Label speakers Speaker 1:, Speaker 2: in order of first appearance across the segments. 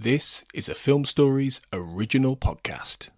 Speaker 1: This is a Film Stories original podcast.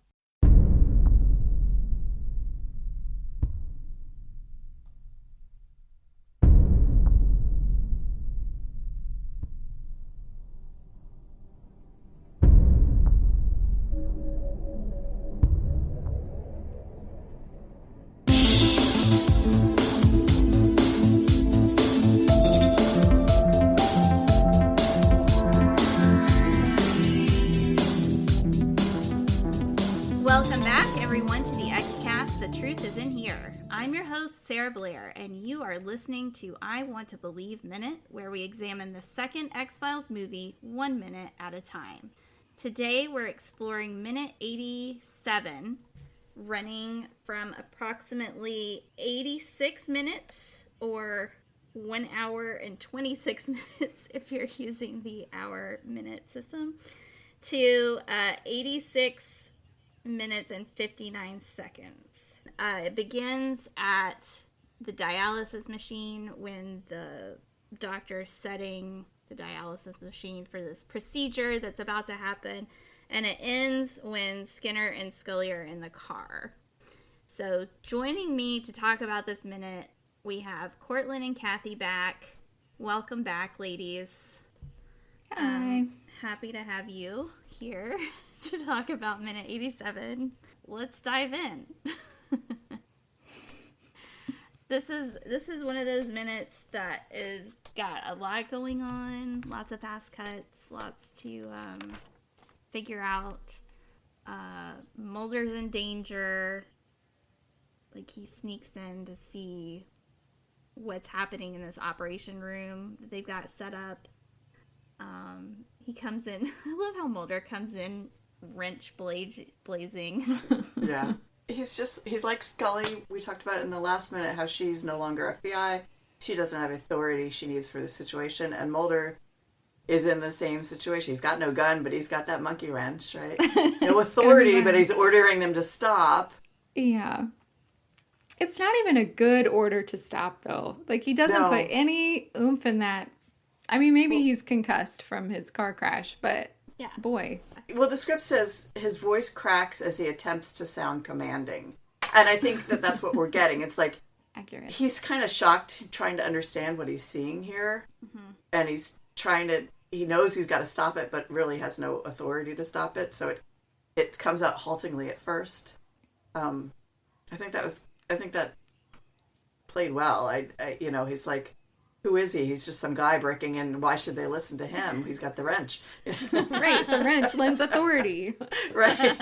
Speaker 2: Sarah Blair, and you are listening to I Want to Believe Minute, where we examine the second X-Files movie 1 minute at a time. Today we're exploring minute 87, running from approximately 86 minutes, or 1 hour and 26 minutes if you're using the hour-minute system, to 86 minutes and 59 seconds. It begins at the dialysis machine when the doctor's setting the dialysis machine for this procedure that's about to happen, and it ends when Skinner and Scully are in the car. So joining me to talk about this minute, we have Cortlan and Cathy back. Welcome back, ladies.
Speaker 3: Hi.
Speaker 2: Happy to have you here to talk about minute 87. Let's dive in. This is one of those minutes that is got a lot going on, lots of fast cuts, lots to figure out. Mulder's in danger. Like, he sneaks in to see what's happening in this operation room that they've got set up. He comes in. I love how Mulder comes in wrench blazing.
Speaker 4: Yeah. He's like Scully. We talked about it in the last minute, how she's no longer FBI. She doesn't have authority she needs for this situation. And Mulder is in the same situation. He's got no gun, but he's got that monkey wrench, right? No authority, but he's ordering them to stop.
Speaker 3: Yeah. It's not even a good order to stop, though. Like, he doesn't put any oomph in that. I mean, maybe he's concussed from his car crash, but yeah, boy.
Speaker 4: Well, the script says his voice cracks as he attempts to sound commanding. And I think that that's what we're getting. It's like,
Speaker 3: accurate. He's
Speaker 4: kind of shocked, trying to understand what he's seeing here. Mm-hmm. And he knows he's got to stop it, but really has no authority to stop it. So it comes out haltingly at first. I think that played well. He's like, who is he? He's just some guy breaking in. Why should they listen to him? He's got the wrench.
Speaker 3: Right, the wrench lends authority.
Speaker 4: Right.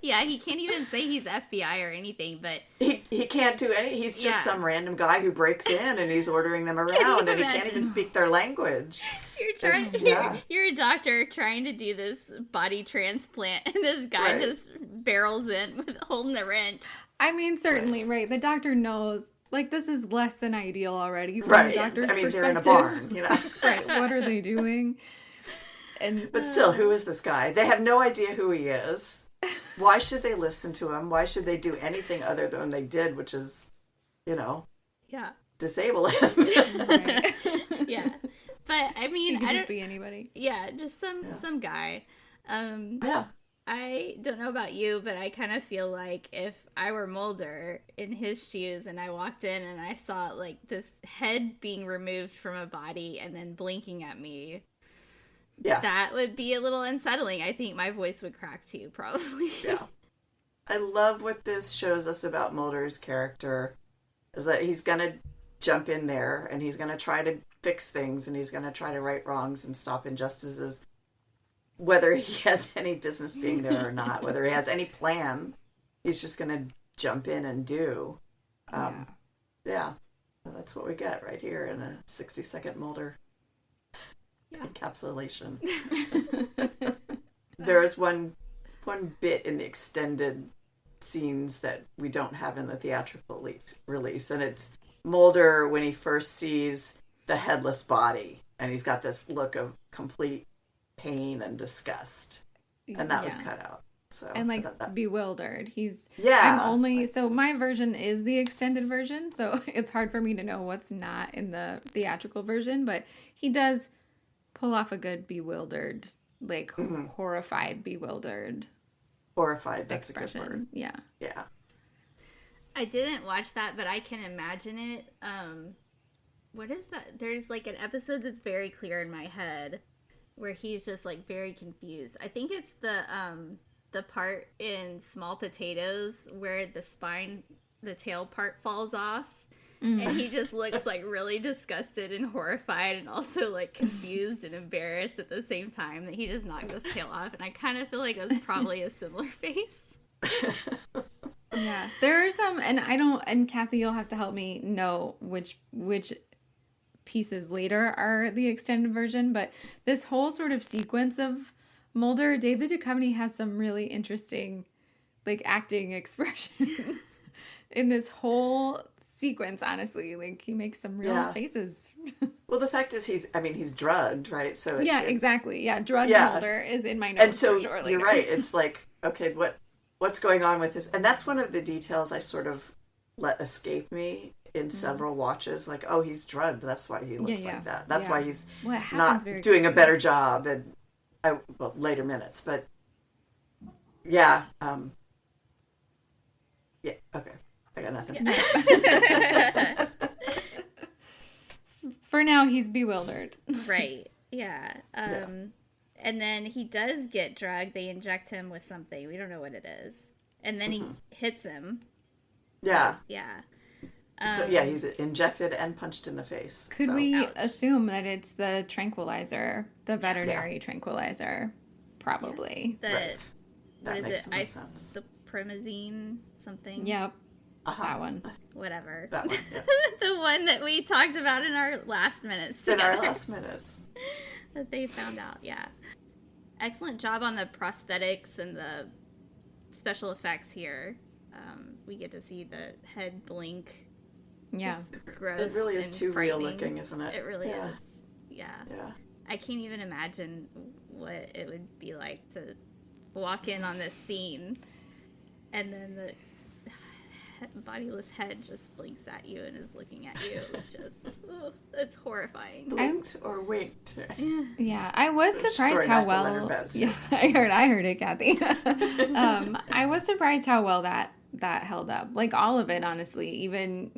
Speaker 2: Yeah, he can't even say he's FBI or anything, but...
Speaker 4: He can't do any... He's just some random guy who breaks in and he's ordering them around, and he can't even speak their language.
Speaker 2: You're a doctor trying to do this body transplant, and this guy just barrels in with holding the wrench.
Speaker 3: I mean, certainly, right. The doctor knows... Like, this is less than ideal already from the doctor's perspective.
Speaker 4: They're in a barn, you know.
Speaker 3: Right, what are they doing?
Speaker 4: But still, who is this guy? They have no idea who he is. Why should they listen to him? Why should they do anything other than they did, which is, disable him?
Speaker 3: Right.
Speaker 2: Yeah. But, I mean...
Speaker 3: He could just be anybody.
Speaker 2: Yeah, just some guy. I don't know about you, but I kind of feel like if I were Mulder in his shoes and I walked in and I saw like this head being removed from a body and then blinking at me, that would be a little unsettling. I think my voice would crack too, probably.
Speaker 4: Yeah. I love what this shows us about Mulder's character, is that he's going to jump in there and he's going to try to fix things and he's going to try to right wrongs and stop injustices. Whether he has any business being there or not, whether he has any plan, he's just going to jump in and do. That's what we get right here in a 60-second Mulder encapsulation. There is one bit in the extended scenes that we don't have in the theatrical release, and it's Mulder when he first sees the headless body, and he's got this look of complete pain and disgust, and that was cut out. So
Speaker 3: and like bewildered. So my version is the extended version, so it's hard for me to know what's not in the theatrical version, but he does pull off a good bewildered like horrified, bewildered.
Speaker 4: Horrified, that's
Speaker 3: expression.
Speaker 4: a good word.
Speaker 3: Yeah.
Speaker 4: Yeah.
Speaker 2: I didn't watch that, but I can imagine it. What is that? There's like an episode that's very clear in my head where he's just like very confused. I think it's the part in Small Potatoes where the tail part falls off. And he just looks like really disgusted and horrified and also like confused and embarrassed at the same time that he just knocked his tail off. And I kind of feel like it was probably a similar face.
Speaker 3: Yeah, there are some, and Cathy, you'll have to help me know which pieces later are the extended version, but this whole sort of sequence of Mulder, David Duchovny has some really interesting like acting expressions in this whole sequence, honestly. Like he makes some real faces.
Speaker 4: Well, the fact is he's drugged, right? So
Speaker 3: exactly. Yeah, drugged Mulder is in my notes. And so for sure later.
Speaker 4: You're right. It's like, okay, what's going on with his, and that's one of the details I sort of let escape me in several watches. Like, oh, he's drugged. That's why he looks like that. That's why he's not doing a better job. And later minutes, but yeah, okay. I got nothing.
Speaker 2: Yeah.
Speaker 3: For now, he's bewildered.
Speaker 2: Right. Yeah. And then he does get drugged. They inject him with something. We don't know what it is. And then he hits him.
Speaker 4: Yeah.
Speaker 2: Yeah.
Speaker 4: So he's injected and punched in the face.
Speaker 3: Could we assume that it's the tranquilizer, the veterinary tranquilizer? Probably.
Speaker 2: Yes.
Speaker 4: That makes sense.
Speaker 2: Isoprimazine something.
Speaker 3: Yep. That one.
Speaker 2: Whatever.
Speaker 4: That one, yeah.
Speaker 2: The one that we talked about in our last minutes together.
Speaker 4: In our last minutes.
Speaker 2: That they found out, yeah. Excellent job on the prosthetics and the special effects here. We get to see the head blink.
Speaker 3: Yeah.
Speaker 2: Gross.
Speaker 4: It really is too real looking, isn't it?
Speaker 2: It really is. Yeah.
Speaker 4: Yeah.
Speaker 2: I can't even imagine what it would be like to walk in on this scene and then the bodiless head just blinks at you and is looking at you. It's horrifying.
Speaker 4: Blinked or winked.
Speaker 3: Yeah, I was surprised how well. Yeah, I heard it, Cathy. I was surprised how well that held up. Like all of it, honestly. Even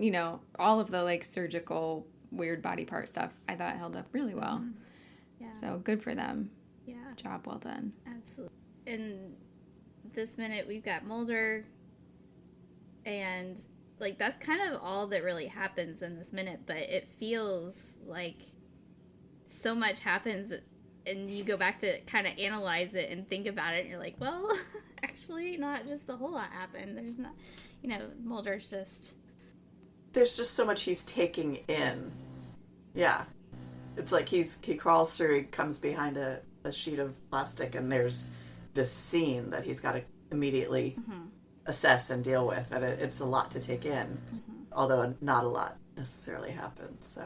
Speaker 3: all of the like surgical weird body part stuff. I thought it held up really well. Yeah. So good for them. Yeah. Job well done.
Speaker 2: Absolutely. In this minute, we've got Mulder. And, like, that's kind of all that really happens in this minute, but it feels like so much happens, and you go back to kind of analyze it and think about it, and you're like, well, actually, not just a whole lot happened. There's not, Mulder's just...
Speaker 4: There's just so much he's taking in. Yeah. It's like he crawls through, he comes behind a sheet of plastic, and there's this scene that he's got to immediately... assess and deal with, and it's a lot to take in, although not a lot necessarily happens. So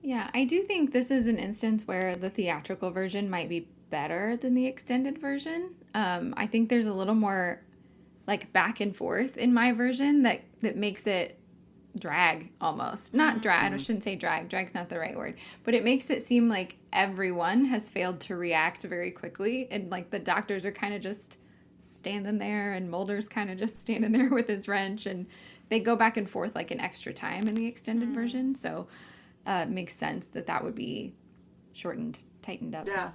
Speaker 3: yeah, I do think this is an instance where the theatrical version might be better than the extended version. I think there's a little more like back and forth in my version that makes it drag almost. Not drag, I shouldn't say drag. Drag's not the right word, but it makes it seem like everyone has failed to react very quickly, and like the doctors are kind of just standing there, and Mulder's kind of just standing there with his wrench, and they go back and forth like an extra time in the extended version. So it makes sense that would be shortened, tightened up.
Speaker 4: Yeah,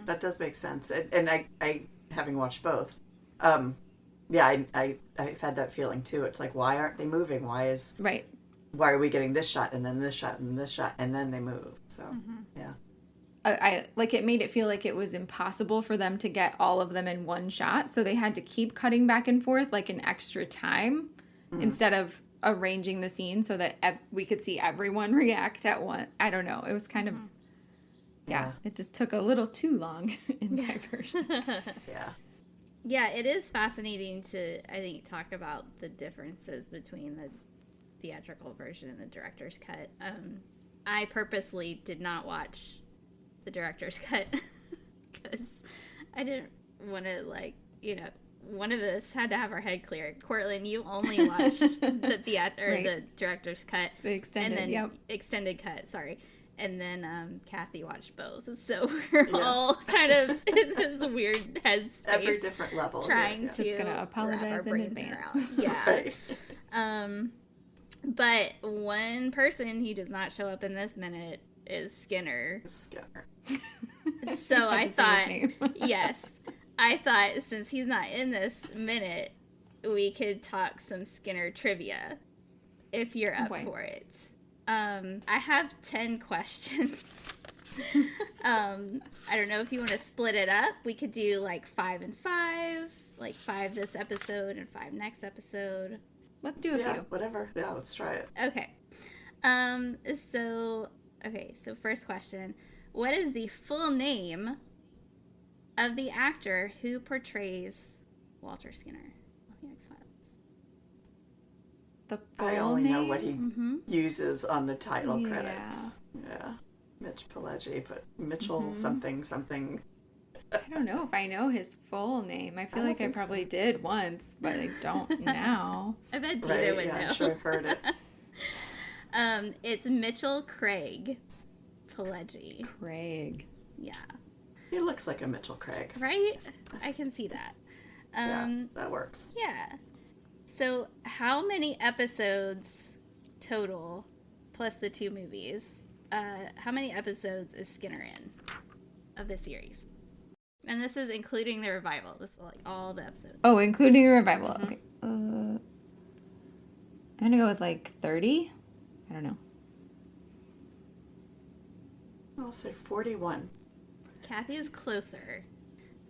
Speaker 4: that does make sense. And I having watched both, I've had that feeling too. It's like, why aren't they moving? Why are we getting this shot and then this shot and this shot and then they move? So yeah.
Speaker 3: I like it made it feel like it was impossible for them to get all of them in one shot, so they had to keep cutting back and forth like an extra time instead of arranging the scene so that we could see everyone react at once. I don't know. It was kind of it just took a little too long in my version.
Speaker 2: Yeah, it is fascinating to, I think, talk about the differences between the theatrical version and the director's cut. I purposely did not watch the director's cut because I didn't want to, one of us had to have our head cleared. Cortlan, you only watched the the director's cut,
Speaker 3: the extended,
Speaker 2: and then extended cut. Sorry, And then Cathy watched both. So we're all kind of in this weird headspace.
Speaker 4: Every different level.
Speaker 2: Trying to
Speaker 3: just gonna apologize in advance.
Speaker 2: Yeah.
Speaker 4: Right.
Speaker 2: But one person who does not show up in this minute is Skinner. So I thought, yes, I thought since he's not in this minute, we could talk some Skinner trivia if you're up for it. I have 10 questions. I don't know if you want to split it up. We could do like 5 and 5, like 5 this episode and 5 next episode.
Speaker 3: Let's do a few.
Speaker 4: Whatever. Yeah, let's try it.
Speaker 2: Okay. So first question. What is the full name of the actor who portrays Walter Skinner on The X-Files?
Speaker 3: The full
Speaker 4: I only
Speaker 3: name?
Speaker 4: know what he uses on the title credits. Yeah. Mitch Pileggi, but Mitchell something.
Speaker 3: I don't know if I know his full name. I feel like I probably did once, but I don't now.
Speaker 2: I bet Deana would know.
Speaker 4: I'm sure I've heard it.
Speaker 2: It's Mitchell Craig Pileggi.
Speaker 3: Craig.
Speaker 2: Yeah.
Speaker 4: He looks like a Mitchell Craig.
Speaker 2: Right? I can see that.
Speaker 4: That works.
Speaker 2: Yeah. So how many episodes total, plus the 2 movies, how many episodes is Skinner in of the series? And this is including the revival. This is like all the episodes.
Speaker 3: Oh, including the revival. Okay. I'm going to go with like 30. I don't know.
Speaker 4: I'll say 41.
Speaker 2: Cathy is closer.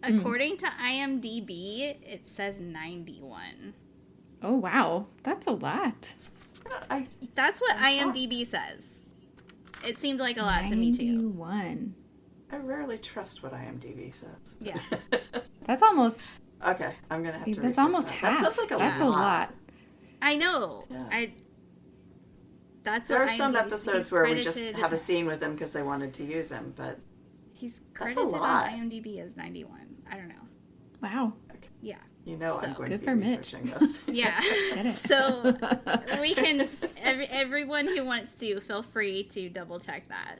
Speaker 2: According to IMDb, it says 91.
Speaker 3: Oh, wow. That's a lot.
Speaker 2: That's what IMDb says. It seemed like a lot to me, too.
Speaker 3: 91.
Speaker 4: I rarely trust what IMDb says.
Speaker 2: Yeah.
Speaker 3: That's almost...
Speaker 4: Okay, I'm going to have to
Speaker 3: That's almost half.
Speaker 4: That sounds like
Speaker 3: That's a lot.
Speaker 2: I know.
Speaker 4: Yeah.
Speaker 2: There
Speaker 4: are some episodes where we just have a scene with him because they wanted to use him, but
Speaker 2: he's credited on IMDb as 91. I don't know.
Speaker 3: Wow.
Speaker 4: Okay.
Speaker 2: Yeah.
Speaker 4: You know, I'm going to be
Speaker 3: Mitch.
Speaker 4: researching this.
Speaker 2: Yeah. So we can, everyone who wants to, feel free to double check that.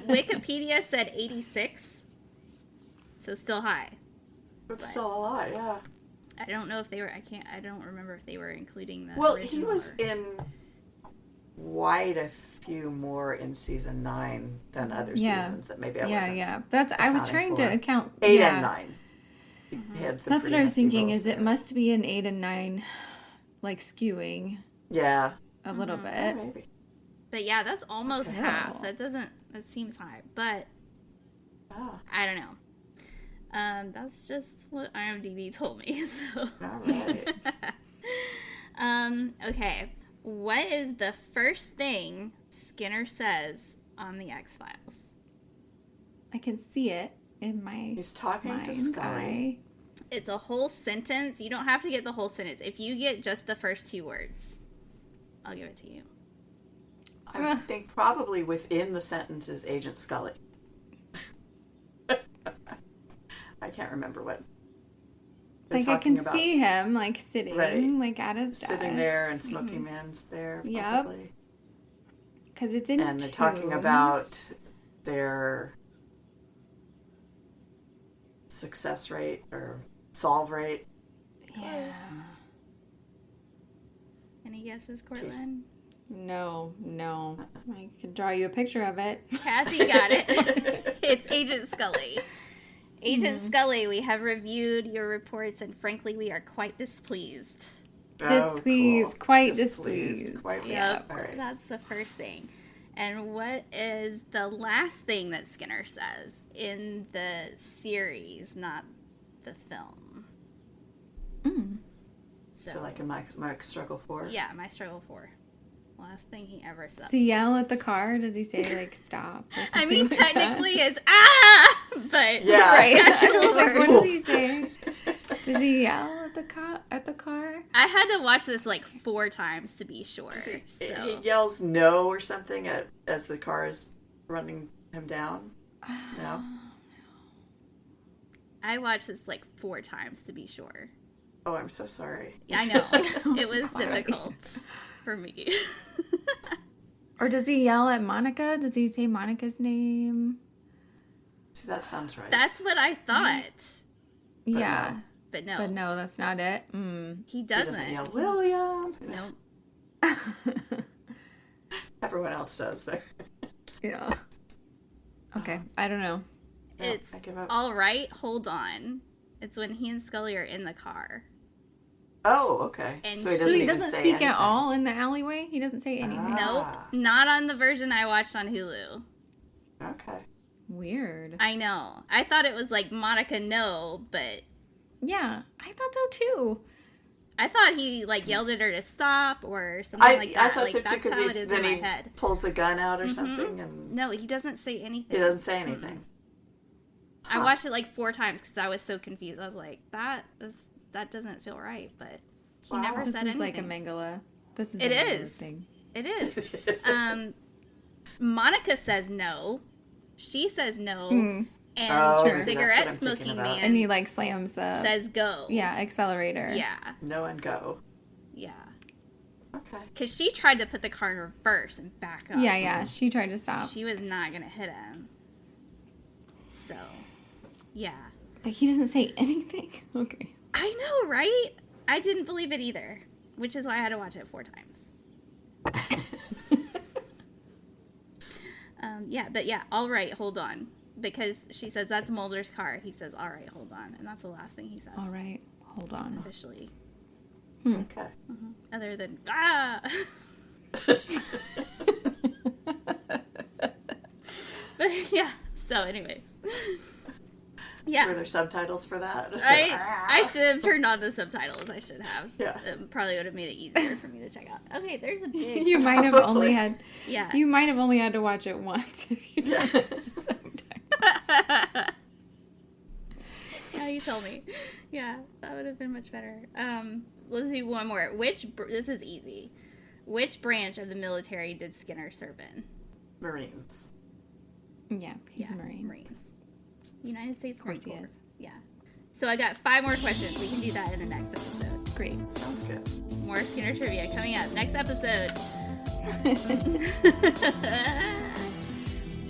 Speaker 2: Wikipedia said 86. So still high.
Speaker 4: But still a lot, yeah.
Speaker 2: I don't know if they were, I don't remember if they were including the
Speaker 4: Well, he was in quite a few more in season 9 than other seasons that maybe I wasn't.
Speaker 3: Yeah. I was trying to account
Speaker 4: 8 and 9. He had some
Speaker 3: That's what I was thinking.
Speaker 4: roles
Speaker 3: Is it must be an 8 and 9, like skewing.
Speaker 4: Yeah.
Speaker 3: A little bit.
Speaker 4: Yeah, maybe.
Speaker 2: But yeah, that's almost half. That seems high, but I don't know. That's just what IMDb told me. So.
Speaker 4: All right.
Speaker 2: Okay. What is the first thing Skinner says on the X-Files?
Speaker 3: I can see it in my
Speaker 4: He's talking to Scully.
Speaker 3: eye.
Speaker 2: It's a whole sentence. You don't have to get the whole sentence. If you get just the first 2 words, I'll give it to you.
Speaker 4: I think probably within the sentence is Agent Scully. I can't remember what.
Speaker 3: Like I can see him like sitting like at his desk.
Speaker 4: Sitting there and Smoky Man's there probably.
Speaker 3: Yep. Because it's in
Speaker 4: and they're talking about their success rate or solve rate.
Speaker 3: Yeah.
Speaker 2: Any guesses, Cortlan?
Speaker 3: No. I could draw you a picture of it.
Speaker 2: Cathy got it. It's Agent Scully. Agent Scully, we have reviewed your reports, and frankly, we are quite displeased.
Speaker 3: Displeased. Quite displeased.
Speaker 2: Yep, right. That's the first thing. And what is the last thing that Skinner says in the series, not the film?
Speaker 4: So like in my Struggle 4?
Speaker 2: Yeah, My Struggle 4. Last thing he ever said.
Speaker 3: Does he yell at the car? Does he say, like, stop? Or
Speaker 2: I mean,
Speaker 3: like
Speaker 2: technically
Speaker 3: that?
Speaker 2: it's, but...
Speaker 4: Yeah.
Speaker 3: Right. I was like, what does he say? Does he yell at the car?
Speaker 2: I had to watch this, like, 4 times to be sure.
Speaker 4: He yells no or something as the car is running him down? No?
Speaker 2: I watched this, like, 4 times to be sure.
Speaker 4: Oh, I'm so sorry.
Speaker 2: I know. It was difficult for me.
Speaker 3: Or does he yell at Monica? Does he say Monica's name?
Speaker 4: See, that sounds right.
Speaker 2: That's what I thought.
Speaker 3: Yeah.
Speaker 2: But no.
Speaker 3: But no, that's not it.
Speaker 2: He doesn't.
Speaker 4: He doesn't yell, William.
Speaker 2: Nope.
Speaker 4: Everyone else does there.
Speaker 3: Yeah. Okay, I don't know.
Speaker 2: It's
Speaker 4: I give up.
Speaker 2: all right, hold on. It's when he and Scully are in the car.
Speaker 4: Oh, okay.
Speaker 2: And
Speaker 4: so he doesn't,
Speaker 3: even
Speaker 4: say
Speaker 3: speak
Speaker 4: anything
Speaker 3: at all in the alleyway? He doesn't say anything?
Speaker 2: Nope. Not on the version I watched on Hulu.
Speaker 4: Okay.
Speaker 3: Weird.
Speaker 2: I know. I thought it was like Monica no, but...
Speaker 3: Yeah, I thought so too.
Speaker 2: I thought he like yelled at her to stop or something like that.
Speaker 4: I thought so too, because then he pulls the gun out or something. And
Speaker 2: no, he doesn't say anything.
Speaker 4: He doesn't say anything.
Speaker 2: I watched it like 4 times because I was so confused. I was like, that doesn't feel right, but he never said anything.
Speaker 3: This is like a Mangala. This is
Speaker 2: it
Speaker 3: a
Speaker 2: is.
Speaker 3: thing.
Speaker 2: It is. Monica says no. She says no. And the cigarette smoking man.
Speaker 3: And he like slams the...
Speaker 2: Says go.
Speaker 3: Yeah, accelerator.
Speaker 2: Yeah.
Speaker 4: No and go.
Speaker 2: Yeah.
Speaker 4: Okay.
Speaker 2: Because she tried to put the car in reverse and back up.
Speaker 3: Yeah. She tried to stop.
Speaker 2: She was not going to hit him. So, yeah.
Speaker 3: Like, he doesn't say anything? Okay.
Speaker 2: I know, right? I didn't believe it either. Which is why I had to watch it 4 times. All right, hold on. Because she says, that's Mulder's car. He says, all right, hold on. And that's the last thing he says.
Speaker 3: All right, hold on.
Speaker 2: Officially.
Speaker 4: Okay.
Speaker 2: Other than, ah! But, yeah. So, anyways. Yeah.
Speaker 4: Were there subtitles for that?
Speaker 2: I should have turned on the subtitles. I should have.
Speaker 4: Yeah.
Speaker 2: It probably would have made it easier for me to check out. Okay, there's a big...
Speaker 3: You might have only had...
Speaker 2: Yeah.
Speaker 3: You might have only had to watch it once if you did subtitles.
Speaker 2: Yeah, you told me. Yeah, that would have been much better. Let's do one more. This is easy. Which branch of the military did Skinner serve in?
Speaker 4: Marines.
Speaker 3: Yeah, he's a Marine.
Speaker 2: Marines. United States Marine Corps.
Speaker 3: Is.
Speaker 2: Yeah. So I got 5 more questions. We can do that in the next episode.
Speaker 3: Great.
Speaker 4: Sounds good.
Speaker 2: More Skinner trivia coming up next episode.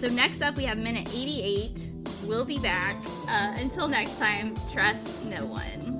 Speaker 2: So next up we have minute 88. We'll be back. Until next time, trust no one.